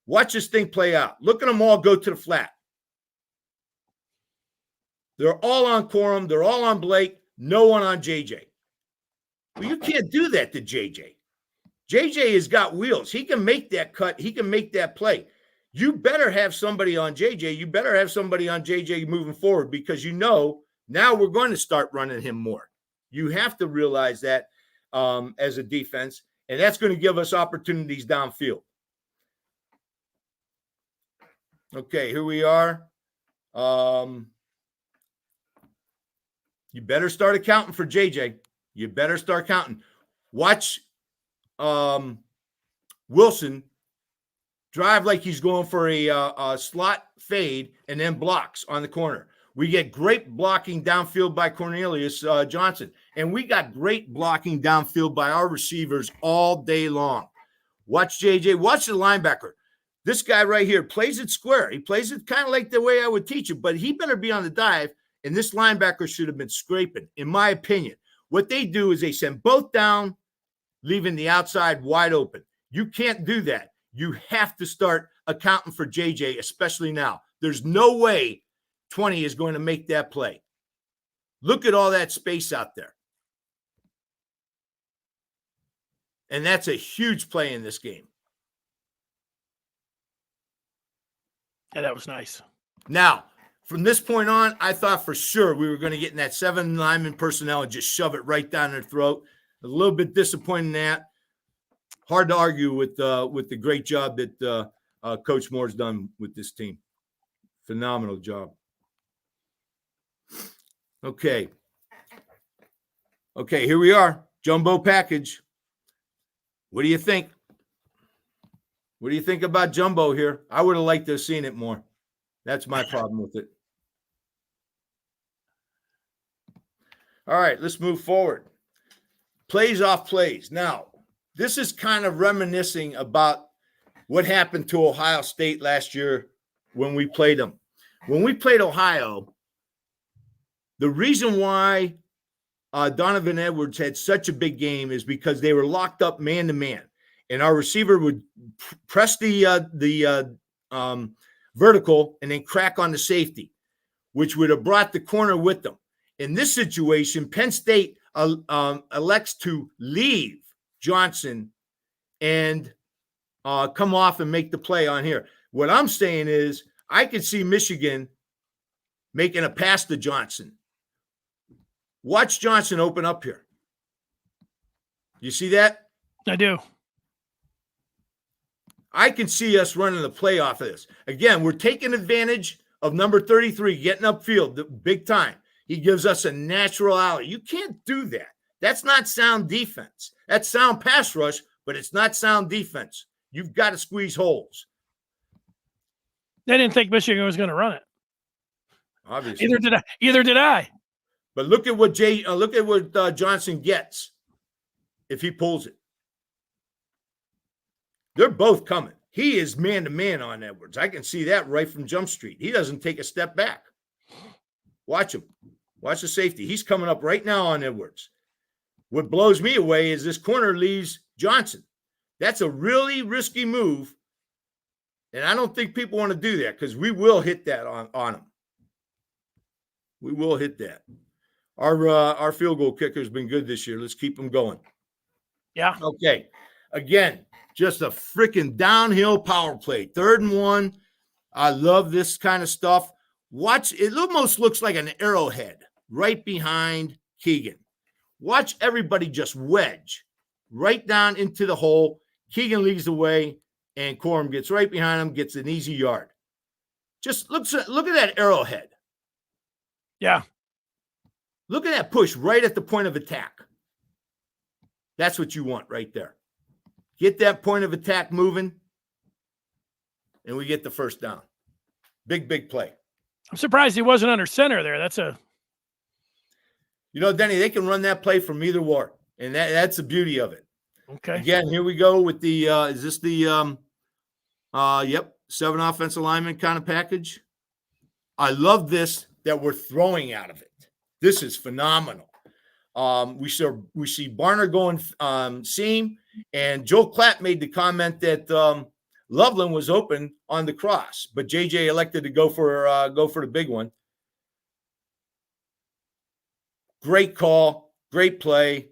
Watch this thing play out. Look at them all go to the flat. They're all on Corum. They're all on Blake. No one on JJ. Well, you can't do that to JJ. JJ has got wheels. He can make that cut. He can make that play. You better have somebody on JJ. You better have somebody on JJ moving forward because now we're going to start running him more. You have to realize that as a defense, and that's going to give us opportunities downfield. Okay, here we are. You better start accounting for JJ. You better start counting. Watch Wilson drive like he's going for a slot fade and then blocks on the corner. We get great blocking downfield by Cornelius Johnson. And we got great blocking downfield by our receivers all day long. Watch JJ. Watch the linebacker. This guy right here plays it square. He plays it kind of like the way I would teach it, but he better be on the dive. And this linebacker should have been scraping, in my opinion. What they do is they send both down, leaving the outside wide open. You can't do that. You have to start accounting for JJ, especially now. There's no way 20 is going to make that play. Look at all that space out there. And that's a huge play in this game. Yeah, that was nice. Now, from this point on, I thought for sure we were going to get in that 7 lineman personnel and just shove it right down their throat. A little bit disappointed in that. Hard to argue with the great job that Coach Moore's done with this team. Phenomenal job. Okay, here we are. Jumbo package. What do you think? What do you think about Jumbo here? I would have liked to have seen it more. That's my problem with it. All right, let's move forward. Plays off plays. Now, this is kind of reminiscing about what happened to Ohio State last year when we played them. When we played Ohio, the reason why Donovan Edwards had such a big game is because they were locked up man-to-man. And our receiver would press the vertical and then crack on the safety, which would have brought the corner with them. In this situation, Penn State elects to leave Johnson and come off and make the play on here. What I'm saying is I could see Michigan making a pass to Johnson. Watch Johnson open up here. You see that? I do. I can see us running the play off of this. Again, we're taking advantage of number 33 getting upfield big time. He gives us a natural alley. You can't do that. That's not sound defense. That's sound pass rush, but it's not sound defense. You've got to squeeze holes. They didn't think Michigan was going to run it. Obviously. Either did I. But look at what Johnson gets if he pulls it. They're both coming. He is man-to-man on Edwards. I can see that right from Jump Street. He doesn't take a step back. Watch him. Watch the safety. He's coming up right now on Edwards. What blows me away is this corner leaves Johnson. That's a really risky move, and I don't think people want to do that because we will hit that on him. We will hit that. Our field goal kicker has been good this year. Let's keep him going. Yeah. Okay. Again, just a freaking downhill power play. 3rd and 1. I love this kind of stuff. Watch, it almost looks like an arrowhead right behind Keegan. Watch everybody just wedge right down into the hole. Keegan leads the way, and Corum gets right behind him, gets an easy yard. Just look at that arrowhead. Yeah. Look at that push right at the point of attack. That's what you want right there. Get that point of attack moving, and we get the first down. Big, big play. I'm surprised he wasn't under center there. Denny, they can run that play from either war, and that's the beauty of it. Okay. Again, here we go with the is this the 7 offensive lineman kind of package? I love this that we're throwing out of it. This is phenomenal. We see Barner going seam, and Joe Clapp made the comment that Loveland was open on the cross, but JJ elected to go for the big one. Great call, great play.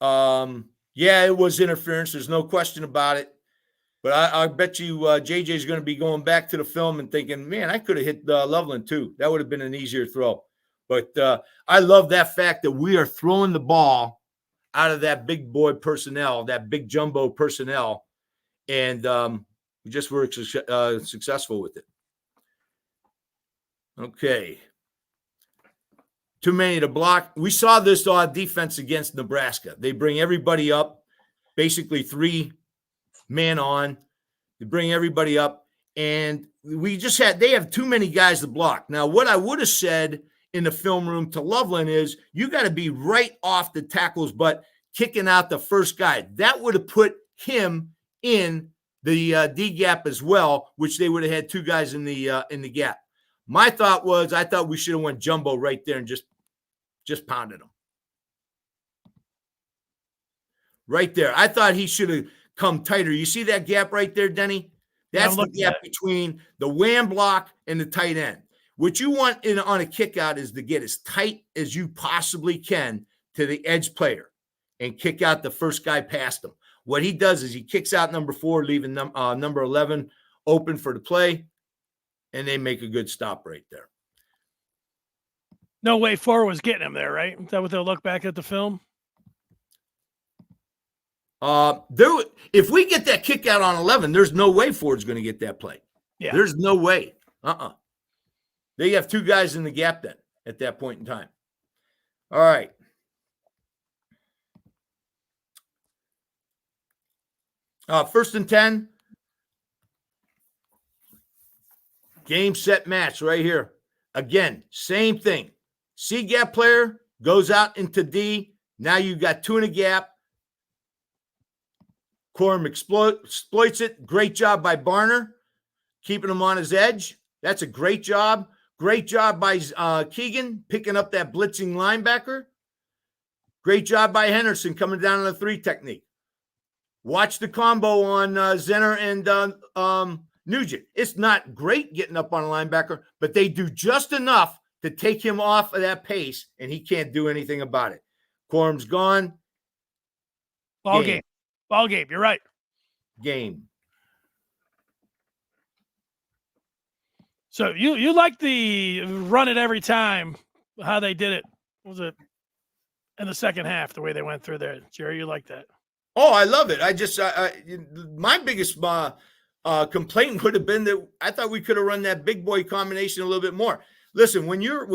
Yeah, it was interference. There's no question about it. But I bet you JJ's going to be going back to the film and thinking, man, I could have hit Loveland too. That would have been an easier throw. But I love that fact that we are throwing the ball out of that big boy personnel, that big jumbo personnel, and we just were successful with it. Okay. Too many to block. We saw this defense against Nebraska. They bring everybody up, basically 3 man on. They bring everybody up, and they have too many guys to block. Now, what I would have said in the film room to Loveland is you got to be right off the tackle's butt, kicking out the first guy. That would have put him in the D gap as well, which they would have had 2 guys in the gap. My thought was I thought we should have went jumbo right there and just pounded him. Right there. I thought he should have come tighter. You see that gap right there, Denny? That's the gap between the wham block and the tight end. What you want on a kick out is to get as tight as you possibly can to the edge player and kick out the first guy past him. What he does is he kicks out number 4, leaving number 11 open for the play, and they make a good stop right there. No way Ford was getting him there, right? Is that what they'll look back at the film? If we get that kick out on 11, there's no way Ford's going to get that play. Yeah. There's no way. They have 2 guys in the gap then at that point in time. All right. First and 10. Game, set, match right here. Again, same thing. C gap player goes out into D. Now you've got 2 in a gap. Corum exploits it. Great job by Barner, keeping him on his edge. That's a great job. Great job by Keegan, picking up that blitzing linebacker. Great job by Henderson coming down on the 3 technique. Watch the combo on Zenner and Nugent. It's not great getting up on a linebacker, but they do just enough to take him off of that pace, and he can't do anything about it. Corum's gone. Ball game. Ball game. You're right. Game. So you like the run it every time, how they did it. Was it in the second half, the way they went through there? Jerry, you like that? Oh, I love it. I just my biggest complaint would have been that I thought we could have run that big boy combination a little bit more. Listen, when you're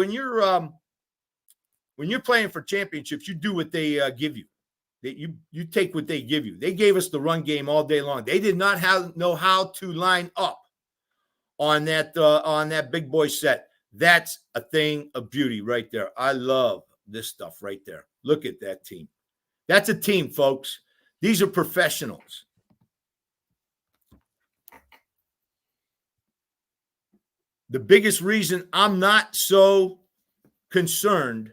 playing for championships, you do what they give you. You take what they give you. They gave us the run game all day long. They did not know how to line up on that big boy set. That's a thing of beauty right there. I love this stuff right there. Look at that team. That's a team, folks. These are professionals. The biggest reason I'm not so concerned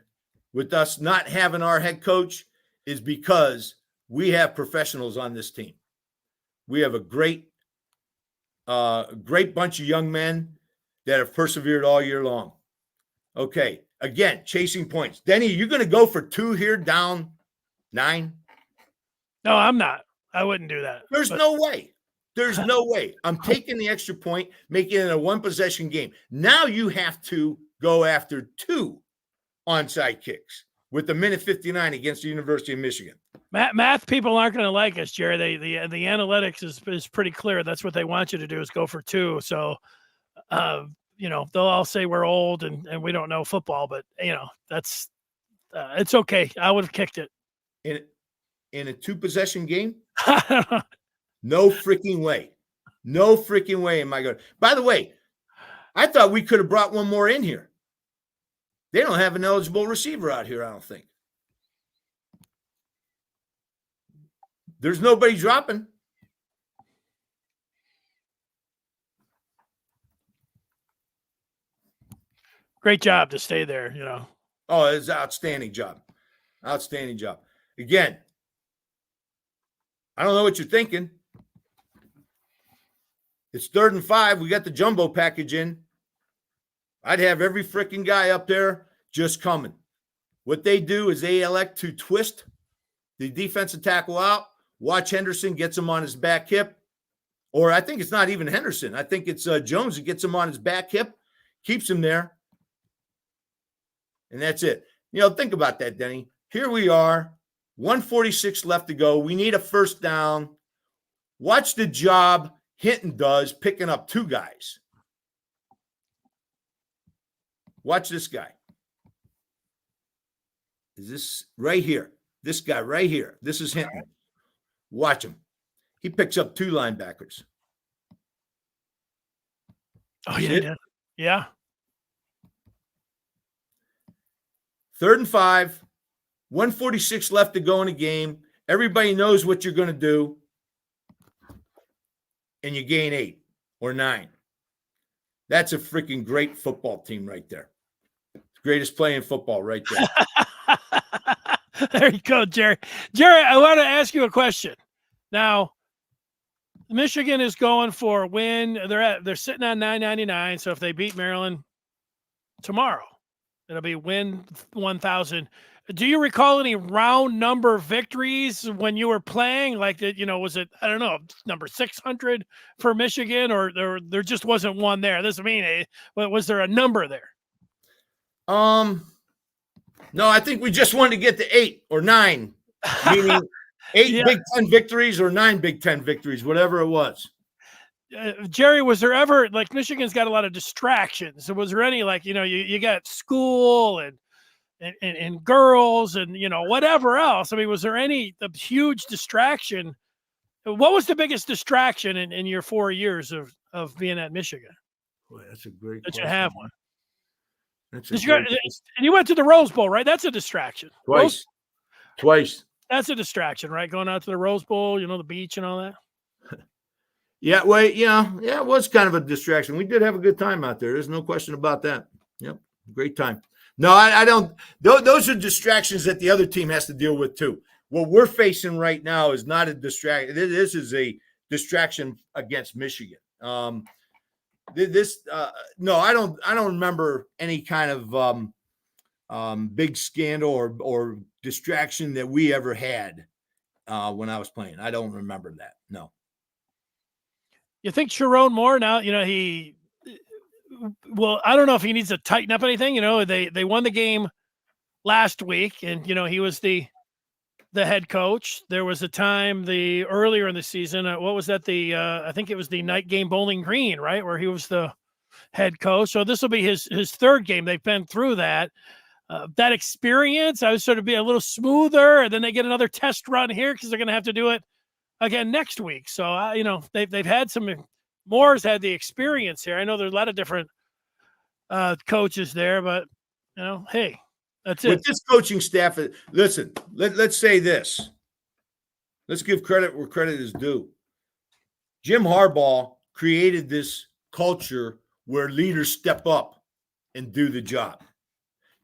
with us not having our head coach is because we have professionals on this team. We have a great bunch of young men that have persevered all year long. Okay, again, chasing points. Denny, you're going to go for 2 here, down 9? No, I'm not. I wouldn't do that. There's no way. There's no way. I'm taking the extra point, making it a 1-possession game. Now you have to go after 2 onside kicks with the minute 59 against the University of Michigan. Math people aren't going to like us, Jerry. The analytics is pretty clear. That's what they want you to do is go for 2. So, they'll all say we're old and we don't know football, but that's it's okay. I would have kicked it in a 2-possession game. No freaking way. No freaking way am I going. By the way, I thought we could have brought one more in here. They don't have an eligible receiver out here, I don't think. There's nobody dropping. Great job to stay there, Oh, it's an outstanding job. Outstanding job. Again, I don't know what you're thinking. It's 3rd and 5. We got the jumbo package in. I'd have every freaking guy up there just coming. What they do is they elect to twist the defensive tackle out. Watch Henderson, gets him on his back hip. Or I think it's not even Henderson. I think it's Jones that gets him on his back hip, keeps him there. And that's it. Think about that, Denny. Here we are, 1:46 left to go. We need a first down. Watch the job Hinton does picking up 2 guys. Watch this guy. is this right here. This guy right here. This is Hinton. Watch him. He picks up 2 linebackers. Oh, yeah. Yeah. 3rd and 5, 146 left to go in the game. Everybody knows what you're going to do. And you gain 8 or 9. That's a freaking great football team right there. Greatest play in football right there. There you go, Jerry. Jerry, I want to ask you a question. Now, Michigan is going for a win. They're sitting on 999. So if they beat Maryland tomorrow, it'll be win 1,000. Do you recall any round number victories when you were playing? Like, was it, I don't know, number 600 for Michigan, or there just wasn't one there? This, was there a number there? No, I think we just wanted to get to 8 or 9, meaning 8 Big Ten victories or 9 Big Ten victories, whatever it was. Jerry, was there ever, like, Michigan's got a lot of distractions. Was there any, like, you got school and girls and, whatever else? I mean, was there any huge distraction? What was the biggest distraction in your 4 years of being at Michigan? Boy, that's a great question. You have one. And you went to the Rose Bowl, right? That's a distraction. Twice. That's a distraction, right? Going out to the Rose Bowl, the beach and all that. Yeah, well, it was kind of a distraction. We did have a good time out there. There's no question about that. Yep, great time. No, I don't. Those are distractions that the other team has to deal with too. What we're facing right now is not a distraction. This is a distraction against Michigan. No, I don't remember any kind of big scandal or distraction that we ever had when I was playing. I don't remember that. No. You think Sharon Moore now? I don't know if he needs to tighten up anything. They won the game last week, and he was the head coach. There was a time earlier in the season. What was that? I think it was the night game Bowling Green, right, where he was the head coach. So this will be his 3rd game. They've been through that. That experience, I would sort of be a little smoother, and then they get another test run here because they're going to have to do it again next week. So they've had Moore's had the experience here. I know there's a lot of different coaches there, but hey, that's it. With this coaching staff, listen, let's say this. Let's give credit where credit is due. Jim Harbaugh created this culture where leaders step up and do the job.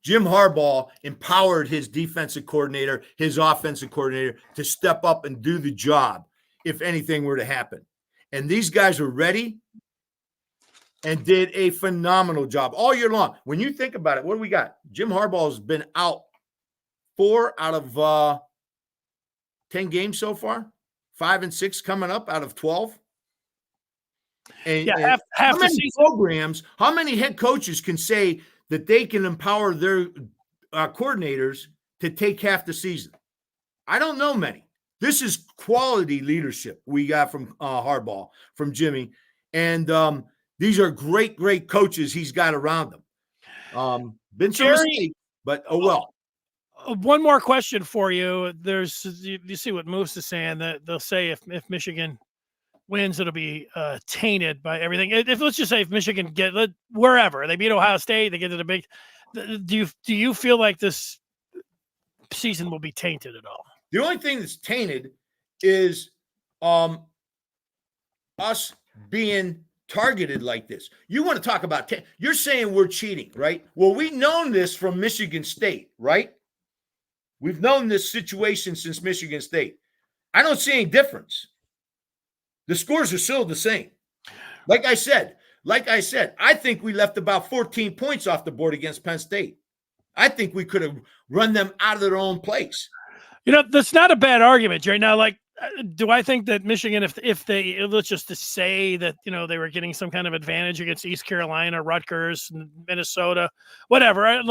Jim Harbaugh empowered his defensive coordinator, his offensive coordinator to step up and do the job if anything were to happen. And these guys were ready and did a phenomenal job all year long. When you think about it, what do we got? Jim Harbaugh has been out 4 out of 10 games so far, 5 and 6 coming up out of 12. And half how the many season. programs, how many head coaches can say that they can empower their coordinators to take half the season? I don't know many. This is quality leadership we got from Harbaugh, from Jimmy. And these are great, great coaches he's got around them. Been some mistakes, but oh well. One more question for you. You see what Moose is saying, that they'll say if Michigan wins, it'll be tainted by everything. Let's just say if Michigan wherever they beat Ohio State, they get to the big. Do you feel like this season will be tainted at all? The only thing that's tainted is us being targeted like this. You want to talk about you're saying we're cheating, right? Well, we've known this from Michigan State, right? We've known this situation since Michigan State. I don't see any difference. The scores are still the same. Like I said, I think we left about 14 points off the board against Penn State. I think we could have run them out of their own place. That's not a bad argument, Jerry. Now, like, do I think that Michigan, if they, let's just to say that, they were getting some kind of advantage against East Carolina, Rutgers, Minnesota, whatever.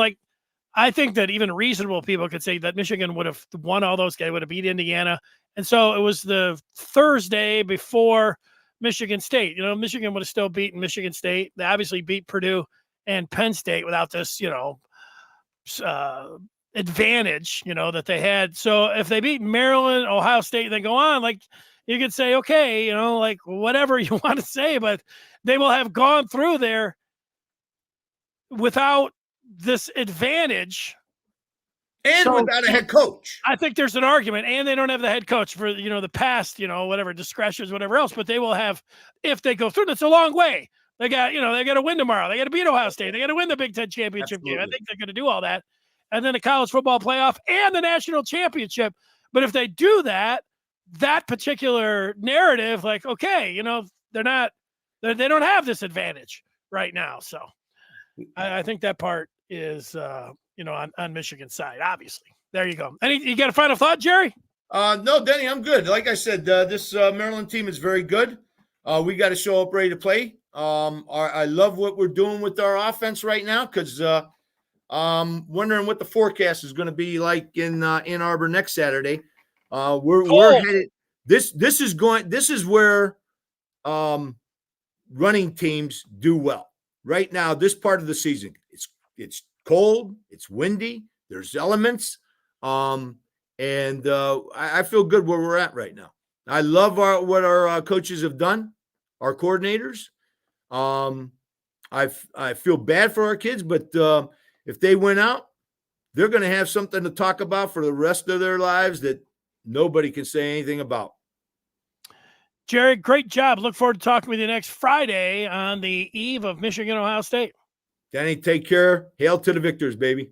I think that even reasonable people could say that Michigan would have won all those games, would have beat Indiana. And so it was the Thursday before Michigan State. Michigan would have still beaten Michigan State. They obviously beat Purdue and Penn State without this, advantage, that they had. So if they beat Maryland, Ohio State, they go on, like you could say, okay, like whatever you want to say, but they will have gone through there without this advantage. And without a head coach. I think there's an argument, and they don't have the head coach for, the past, whatever discretions, whatever else, but they will have, if they go through, it's a long way. They got to win tomorrow. They got to beat Ohio State. They got to win the Big Ten championship game. I think they're going to do all that. And then the college football playoff and the national championship. But if they do that particular narrative, like, okay, they don't have this advantage right now. So I think that part is, on Michigan's side, obviously. There you go. You got a final thought, Jerry? No, Denny, I'm good. Like I said, this Maryland team is very good. We got to show up ready to play. I love what we're doing with our offense right now because I'm wondering what the forecast is going to be like in Ann Arbor next Saturday. We're headed. This is where running teams do well. Right now, this part of the season, it's cold, it's windy, there's elements, and I feel good where we're at right now. I love what our coaches have done, our coordinators. I feel bad for our kids, but if they win out, they're going to have something to talk about for the rest of their lives that nobody can say anything about. Jerry, great job. Look forward to talking with you next Friday on the eve of Michigan, Ohio State. Danny, take care. Hail to the victors, baby.